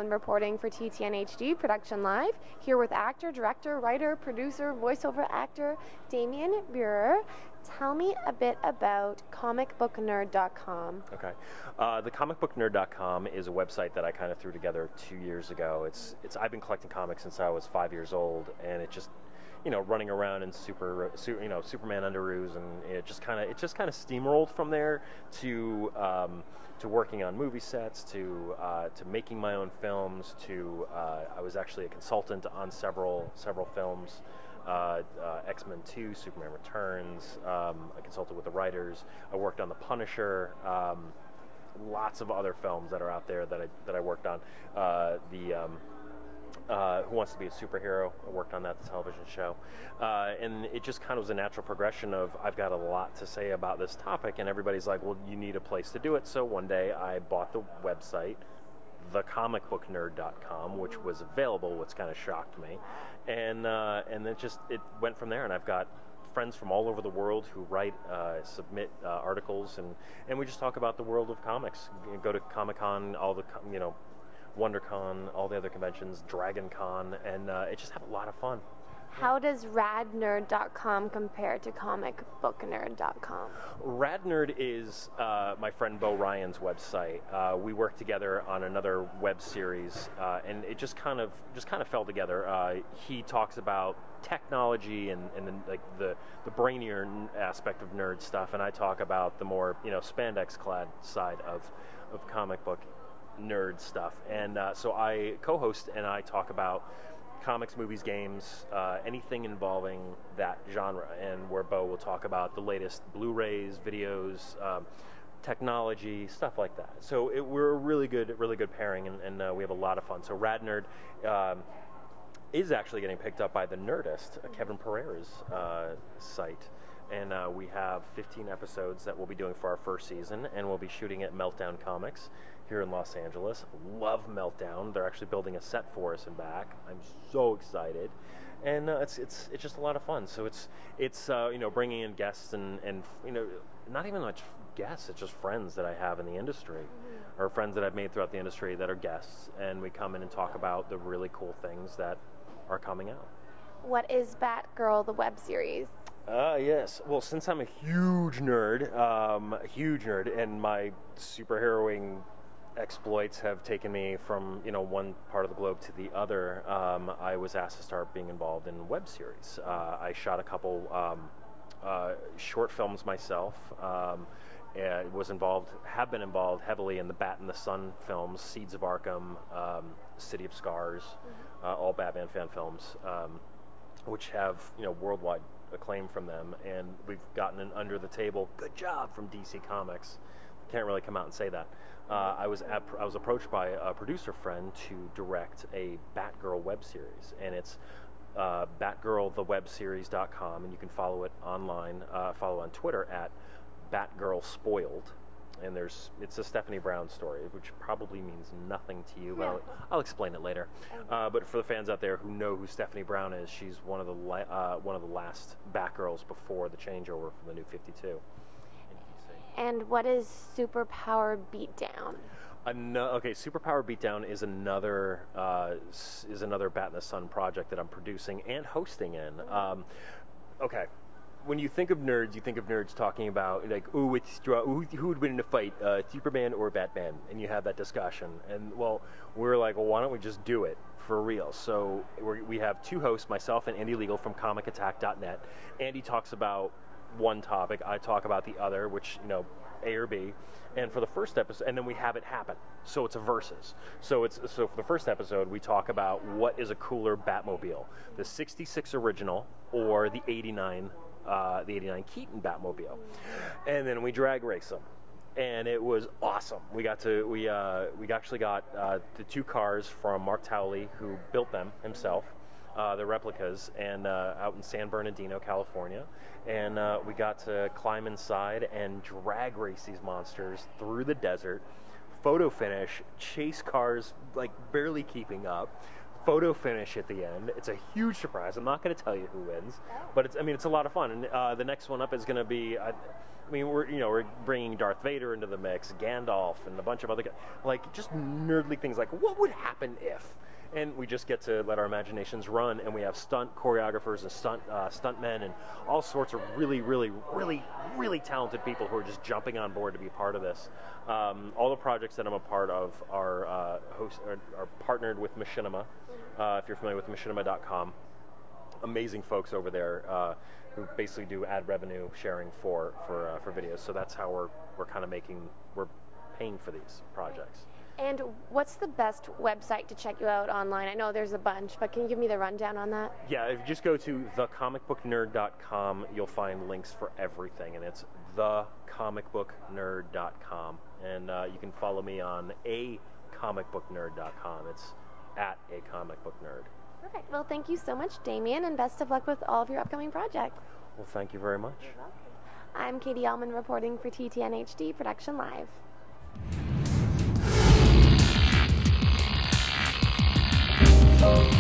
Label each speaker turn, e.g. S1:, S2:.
S1: Joanne reporting for TTN-HD Production Live, here with actor, director, writer, producer, voiceover actor Damian Beurerer. Tell me a bit about ComicBookNerd.com.
S2: Okay. The ComicBookNerd.com is a website that I kind of threw together 2 years ago. I've been collecting comics since I was 5 years old, and it just, running around in Superman underoos, and it just kind of steamrolled from there to working on movie sets, to making my own films, to I was actually a consultant on several films. X-Men 2, Superman Returns, I consulted with the writers, I worked on The Punisher, lots of other films that are out there that I worked on. Who Wants to Be a Superhero, I worked on that, the television show. And it just kind of was a natural progression of, I've got a lot to say about this topic, and everybody's like, well, you need a place to do it. So one day I bought the website, thecomicbooknerd.com, which was available, which kind of shocked me, and then it went from there. And I've got friends from all over the world who write, submit articles, and we just talk about the world of comics. You go to Comic-Con, all the WonderCon, all the other conventions, DragonCon, and it just had a lot of fun.
S1: How does radnerd.com compare to comicbooknerd.com?
S2: Radnerd is my friend Bo Ryan's website. We worked together on another web series, and it just kind of fell together. He talks about technology and the brainier aspect of nerd stuff, and I talk about the more spandex-clad side of comic book nerd stuff. And so I co-host and I talk about comics, movies, games, anything involving that genre, and where Bo will talk about the latest Blu-rays, videos, technology, stuff like that. So we're a really good pairing, and we have a lot of fun. So Radnerd is actually getting picked up by The Nerdist, Kevin Pereira's site. And we have 15 episodes that we'll be doing for our first season, and we'll be shooting at Meltdown Comics here in Los Angeles. Love Meltdown. They're actually building a set for us and back. I'm so excited, and it's just a lot of fun. So it's bringing in guests and not even much guests. It's just friends that I have in the industry, or friends that I've made throughout the industry that are guests, and we come in and talk about the really cool things that are coming out.
S1: What is Batgirl, the web series?
S2: Yes. Well, since I'm a huge nerd, and my superheroing exploits have taken me from one part of the globe to the other, I was asked to start being involved in web series. I shot a couple short films myself. Have been involved heavily in the Bat and the Sun films, Seeds of Arkham, City of Scars, all Batman fan films, which have worldwide acclaim from them, and we've gotten an under the table good job from DC Comics. Can't really come out and say that. I was approached by a producer friend to direct a Batgirl web series, and it's batgirlthewebseries.com, and you can follow it online, follow on Twitter at BatgirlSpoiled. And it's a Stephanie Brown story, which probably means nothing to you. Well, I'll explain it later. But for the fans out there who know who Stephanie Brown is, she's one of the last Batgirls before the changeover from the New 52.
S1: And what is Superpower Beatdown?
S2: Okay, Superpower Beatdown is another Bat in the Sun project that I'm producing and hosting in. Okay. When you think of nerds, you think of nerds talking about, like, who would win in a fight, Superman or Batman? And you have that discussion. And, well, we're like, well, why don't we just do it for real? So we have two hosts, myself and Andy Legal from comicattack.net. Andy talks about one topic, I talk about the other, which, A or B. And for the first episode, and then we have it happen. So it's a versus. So for the first episode, we talk about what is a cooler Batmobile, the 66 original or the 89 Keaton Batmobile, and then we drag race them, and it was awesome. We actually got the two cars from Mark Towley, who built them himself, the replicas, and out in San Bernardino, California, and we got to climb inside and drag race these monsters through the desert, photo finish, chase cars like barely keeping up. photo finish at the end. It's a huge surprise. I'm not going to tell you who wins, but it's a lot of fun. And the next one up is going to be, we're bringing Darth Vader into the mix, Gandalf, and a bunch of other like just nerdly things like what would happen if. And we just get to let our imaginations run, and we have stunt choreographers and stuntmen and all sorts of really, really, really, really talented people who are just jumping on board to be part of this. All the projects that I'm a part of are partnered with Machinima. If you're familiar with machinima.com, amazing folks over there who basically do ad revenue sharing for videos. So that's how we're kind of we're paying for these projects.
S1: And what's the best website to check you out online? I know there's a bunch, but can you give me the rundown on that?
S2: Yeah, if you just go to thecomicbooknerd.com, you'll find links for everything, and it's thecomicbooknerd.com. And you can follow me on acomicbooknerd.com. It's at acomicbooknerd.
S1: Perfect. Well, thank you so much, Damien, and best of luck with all of your upcoming projects.
S2: Well, thank you very much.
S1: You're welcome. I'm Katie Uhlmann reporting for TTN-HD Production Live.
S3: Oh.